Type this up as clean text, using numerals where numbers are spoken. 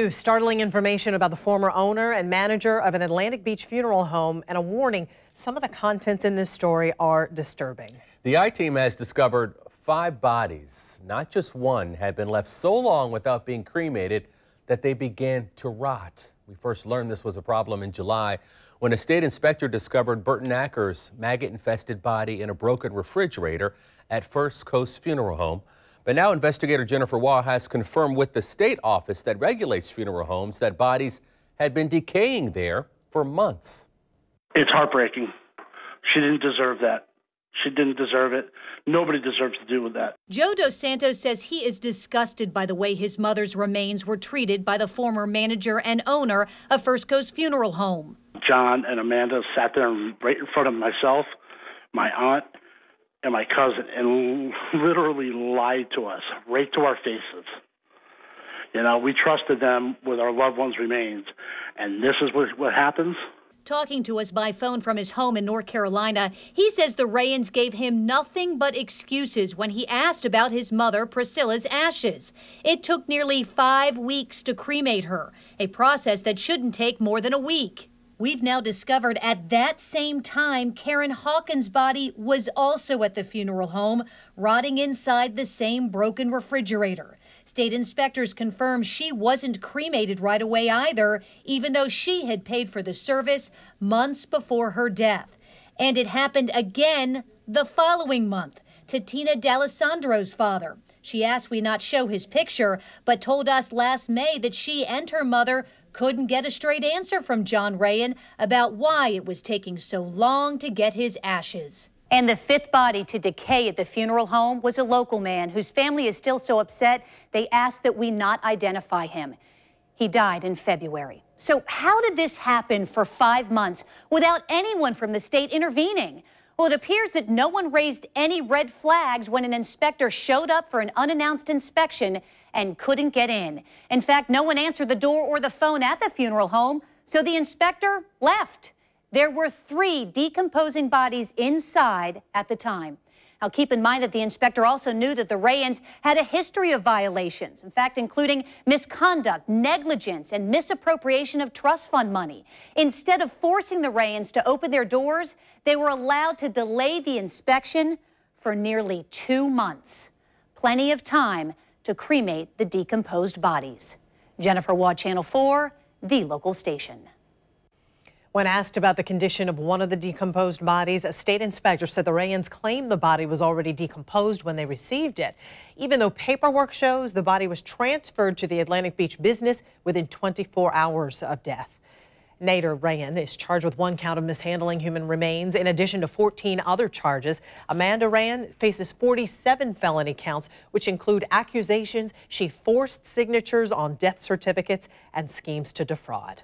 Startling information about the former owner and manager of an Atlantic Beach funeral home, and a warning: some of the contents in this story are disturbing. The I-Team has discovered 5 bodies. Not just one had been left so long without being cremated that they began to rot. We first learned this was a problem in July when a state inspector discovered Burton Acker's maggot-infested body in a broken refrigerator at First Coast Funeral Home. But now investigator Jennifer Waugh has confirmed with the state office that regulates funeral homes that bodies had been decaying there for months. It's heartbreaking. She didn't deserve that. She didn't deserve it. Nobody deserves to do with that. Joe Dos Santos says he is disgusted by the way his mother's remains were treated by the former manager and owner of First Coast Funeral Home. John and Amanda sat there right in front of myself, my aunt, and my cousin, and literally lied to us right to our faces. You know, we trusted them with our loved ones' remains, and this is what happens. Talking to us by phone from his home in North Carolina, he says the Rayans gave him nothing but excuses when he asked about his mother, Priscilla's ashes. It took nearly 5 weeks to cremate her, a process that shouldn't take more than a week. We've now discovered at that same time, Karen Hawkins' body was also at the funeral home, rotting inside the same broken refrigerator. State inspectors confirm she wasn't cremated right away either, even though she had paid for the service months before her death. And it happened again the following month to Tina D'Alessandro's father. She asked we not show his picture, but told us last May that she and her mother couldn't get a straight answer from John Rayan about why it was taking so long to get his ashes. And the 5th body to decay at the funeral home was a local man whose family is still so upset they asked that we not identify him. He died in February. So how did this happen for 5 months without anyone from the state intervening? Well, it appears that no one raised any red flags when an inspector showed up for an unannounced inspection and couldn't get in. In fact, no one answered the door or the phone at the funeral home, so the inspector left. There were 3 decomposing bodies inside at the time. Now, keep in mind that the inspector also knew that the Rayans had a history of violations, in fact, including misconduct, negligence, and misappropriation of trust fund money. Instead of forcing the Rayans to open their doors, they were allowed to delay the inspection for nearly 2 months. Plenty of time to cremate the decomposed bodies. Jennifer Waugh, Channel 4, the local station. When asked about the condition of one of the decomposed bodies, a state inspector said the Rayans claimed the body was already decomposed when they received it, even though paperwork shows the body was transferred to the Atlantic Beach business within 24 hours of death. Nader Rayan is charged with 1 count of mishandling human remains, in addition to 14 other charges. Amanda Rayan faces 47 felony counts, which include accusations she forced signatures on death certificates and schemes to defraud.